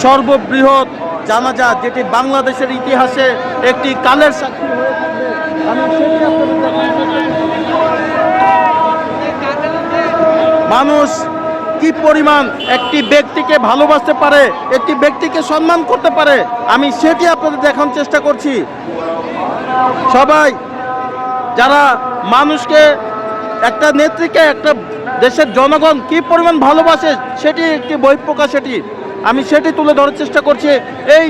সর্ববৃহৎ জানাজা, যেটি বাংলাদেশের ইতিহাসে একটি কালের সাক্ষী হয়ে থাকবে। আমি সেটি আপনাদের মানুষ কি পরিমাণ একটি ব্যক্তিকে ভালোবাসতে পারে, একটি ব্যক্তিকে সম্মান করতে পারে, আমি সেটি আপনাদের দেখানোর চেষ্টা করছি। সবাই যারা মানুষকে, একটা নেত্রীকে, একটা দেশের জনগণ কি পরিমাণ ভালোবাসে সেটি একটি বহিঃপ্রকাশ, আমি সেটি তুলে ধরার চেষ্টা করছি এই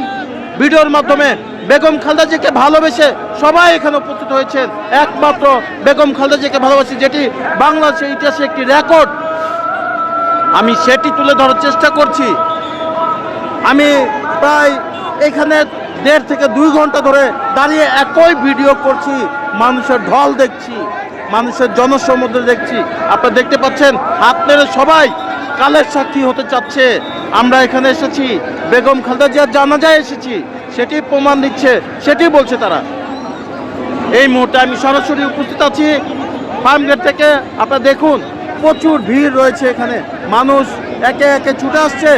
ভিডিওর মাধ্যমে। বেগম খালেদা জিয়াকে ভালোবেসে সবাই এখানে উপস্থিত হয়েছেন, একমাত্র বেগম খালেদা জিয়াকে ভালোবাসি, যেটি বাংলাদেশের ইতিহাসে একটি রেকর্ড, আমি সেটি তুলে ধরার চেষ্টা করছি। আমি প্রায় এখানে 1.5 থেকে 2 ঘন্টা ধরে দাঁড়িয়ে একই ভিডিও করছি, মানুষের ঢল দেখছি, মানুষের জনসমুদ্র দেখছি। আপনারা দেখতে পাচ্ছেন হাত নেড়ে সবাই কালের সাক্ষী হতে চাচ্ছে। আমরা এখানে এসেছি বেগম খালেদা জিয়ার জানাজায় এসেছি, সেটি প্রমাণ দিচ্ছে, সেটি বলছে তারা। এই মুহূর্তে আমি সরাসরি উপস্থিত আছি ফার্মগেট থেকে। আপনারা দেখুন প্রচুর ভিড় রয়েছে এখানে, মানুষ একে একে ছুটে আসছে।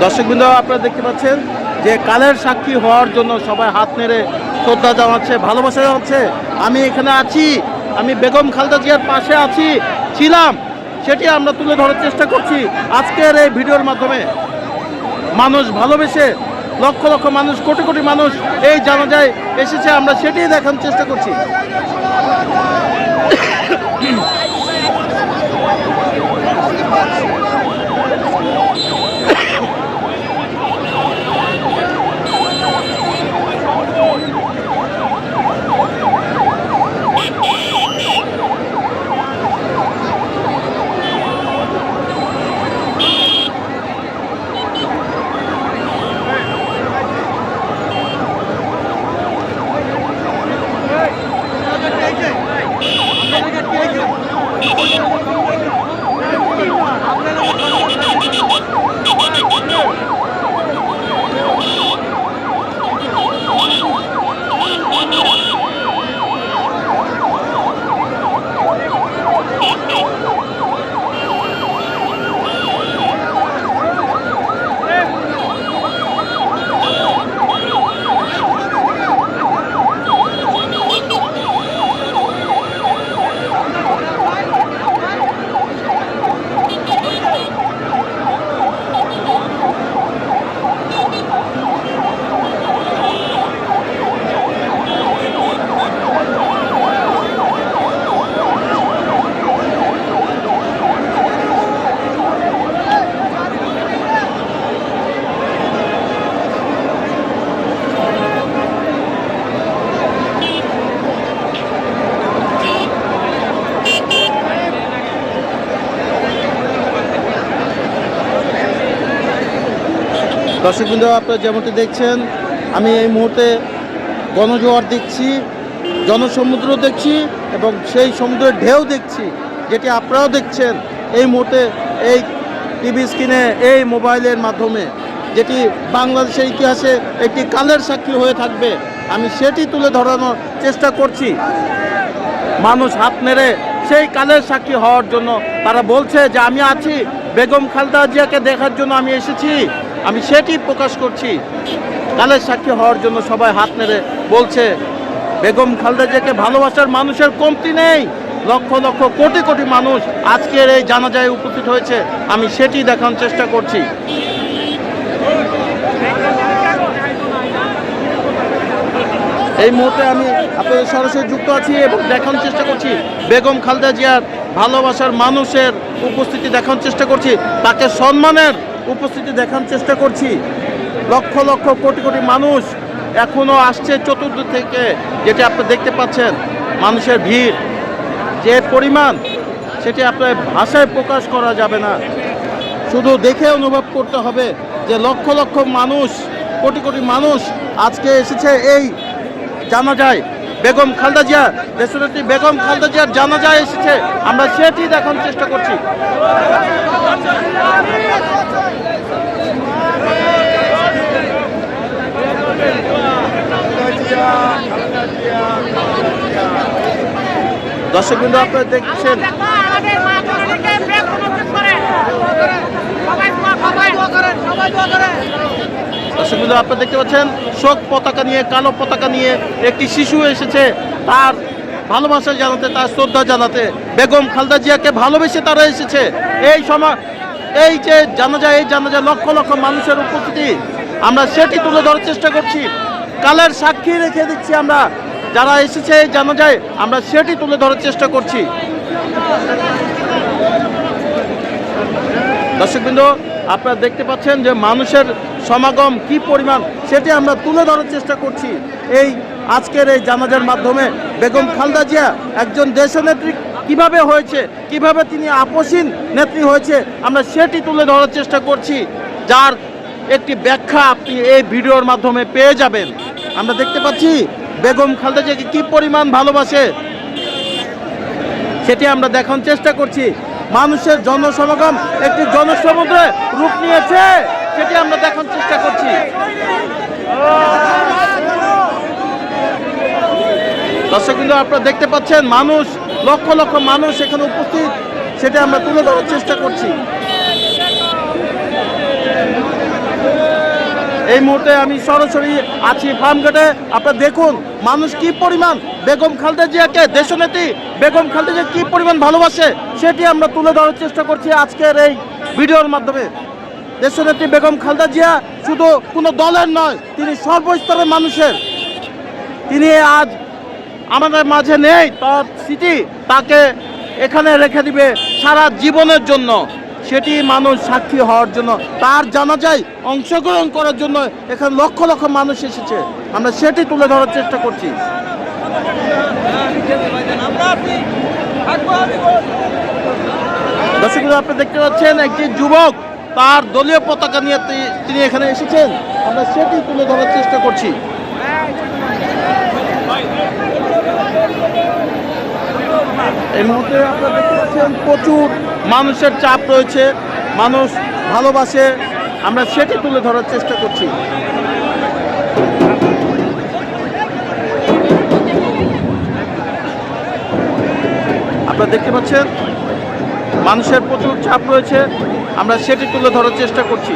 দর্শকবৃন্দ, আপনারা দেখতে পাচ্ছেন যে কালের সাক্ষী হওয়ার জন্য সবাই হাত নেড়ে শ্রদ্ধা জানাচ্ছে, ভালোবাসা জানাচ্ছে। আমি এখানে আছি, আমি বেগম খালেদা জিয়ার পাশে আছি, ছিলাম, সেটি আমরা তুলে ধরার চেষ্টা করছি আজকের এই ভিডিওর মাধ্যমে। মানুষ ভালোবেসে, লক্ষ লক্ষ মানুষ, কোটি কোটি মানুষ এই জানাজায় এসেছে, আমরা সেটি দেখানোর চেষ্টা করছি। দর্শকবৃন্দ, আপনারা যেমনটি দেখছেন, আমি এই মুহূর্তে গণজোয়ার দেখছি, জনসমুদ্র দেখছি এবং সেই সমুদ্রের ঢেউ দেখছি, যেটি আপনারাও দেখছেন এই মুহূর্তে এই টিভি স্ক্রিনে, এই মোবাইলের মাধ্যমে, যেটি বাংলাদেশের ইতিহাসে একটি কালের সাক্ষী হয়ে থাকবে। আমি সেটি তুলে ধরানোর চেষ্টা করছি। মানুষ হাত নেড়ে সেই কালের সাক্ষী হওয়ার জন্য তারা বলছে যে আমি আছি, বেগম খালেদা জিয়াকে দেখার জন্য আমি এসেছি, আমি সেটি প্রকাশ করছি। কালের সাক্ষী হওয়ার জন্য সবাই হাত নেড়ে বলছে বেগম খালেদা জিয়াকে ভালোবাসার মানুষের কমতি নেই। লক্ষ লক্ষ কোটি কোটি মানুষ আজকের এই জানাজায় উপস্থিত হয়েছে, আমি সেটি দেখানোর চেষ্টা করছি। এই মুহূর্তে আমি আপনাদের সরাসরি যুক্ত আছি এবং দেখানোর চেষ্টা করছি বেগম খালেদা জিয়ার ভালোবাসার মানুষের উপস্থিতি দেখানোর চেষ্টা করছি, তাকে সম্মানের উপস্থিতি দেখানোর চেষ্টা করছি। লক্ষ লক্ষ কোটি কোটি মানুষ এখনো আসছে চতুর্দিক থেকে, যেটি আপনি দেখতে পাচ্ছেন মানুষের ভিড় যে পরিমাণ, সেটি আপনার ভাষায় প্রকাশ করা যাবে না। শুধু দেখে অনুভব করতে হবে যে লক্ষ লক্ষ মানুষ, কোটি কোটি মানুষ আজকে এসেছে এই জানাজায়। বেগম খালেদা জিয়া, দেশনেত্রী বেগম খালেদা জিয়ার জানাজায় এসেছে, আমরা সেটি দেখার চেষ্টা করছি। দর্শকবৃন্দ, আপনারা দেখছেন দর্শকবৃন্দ, আপনারা দেখতে পাচ্ছেন শোক পতাকা নিয়ে, কালো পতাকা নিয়ে একটি শিশু এসেছে তার ভালোবাসা জানাতে, তার শ্রদ্ধা জানাতে। বেগম খালেদা জিয়াকে ভালোবেসে তারা এসেছে। এই সময় এই যে জানাজা, এই জানাজা লক্ষ লক্ষ মানুষের উপস্থিতি, আমরা সেটি তুলে ধরার চেষ্টা করছি। কালের সাক্ষী রেখে দিচ্ছি আমরা, যারা এসেছে এই জানাজায় আমরা সেটি তুলে ধরার চেষ্টা করছি। দর্শকবৃন্দ, আপনারা দেখতে পাচ্ছেন যে মানুষের সমাগম কি পরিমাণ, সেটি আমরা তুলে ধরার চেষ্টা করছি এই আজকের এই জানাজার মাধ্যমে। বেগম খালেদা জিয়া একজন দেশনেত্রী কিভাবে হয়েছে, কিভাবে তিনি আপসীন নেত্রী হয়েছে, আমরা সেটি তুলে ধরার চেষ্টা করছি, যার একটি ব্যাখ্যা আপনি এই ভিডিওর মাধ্যমে পেয়ে যাবেন। আমরা দেখতে পাচ্ছি বেগম খালেদা জিয়াকে কি পরিমাণ ভালোবাসে, সেটি আমরা দেখানোর চেষ্টা করছি। মানুষের জনসমাগম একটি জনসমুদ্রে রূপ নিয়েছে, সেটি আমরা দেখানোর চেষ্টা করছি। দর্শক কিন্তু আপনারা দেখতে পাচ্ছেন মানুষ, লক্ষ লক্ষ মানুষ এখানে উপস্থিত, সেটা আমরা তুলে ধরার চেষ্টা করছি। এই মুহূর্তে আমি সরাসরি আছি ফার্মগেটে। আপনারা দেখুন মানুষ কি পরিমাণ বেগম খালেদা জিয়াকে, দেশনেত্রী বেগম খালেদা জিয়া কি পরিমাণ ভালোবাসে, সেটি আমরা তুলে ধরার চেষ্টা করছি আজকের এই ভিডিওর মাধ্যমে। দেশনেত্রী বেগম খালেদা জিয়া শুধু কোনো দলের নয়, তিনি সর্বস্তরের মানুষের। তিনি আজ আমাদের মাঝে নেই, তার স্মৃতি তাকে এখানে রেখে দিবে সারা জীবনের জন্য, সেটি মানুষ সাক্ষী হওয়ার জন্য, তার জানাজায় অংশগ্রহণ করার জন্য এখানে লক্ষ লক্ষ মানুষ এসেছে, আমরা সেটি তুলে ধরার চেষ্টা করছি। দর্শক, আপনি দেখতে পাচ্ছেন একটি যুবক তার দলীয় পতাকা নিয়ে তিনি এখানে এসেছেন, আমরা সেটি তুলে ধরার চেষ্টা করছি। এই মুহূর্তে আপনারা দেখতে পাচ্ছেন প্রচুর মানুষের চাপ রয়েছে, মানুষ ভালোবাসে, আমরা সেটি তুলে ধরার চেষ্টা করছি। আপনারা দেখতে পাচ্ছেন মানুষের প্রচুর চাপ রয়েছে, আমরা সেটি তুলে ধরার চেষ্টা করছি।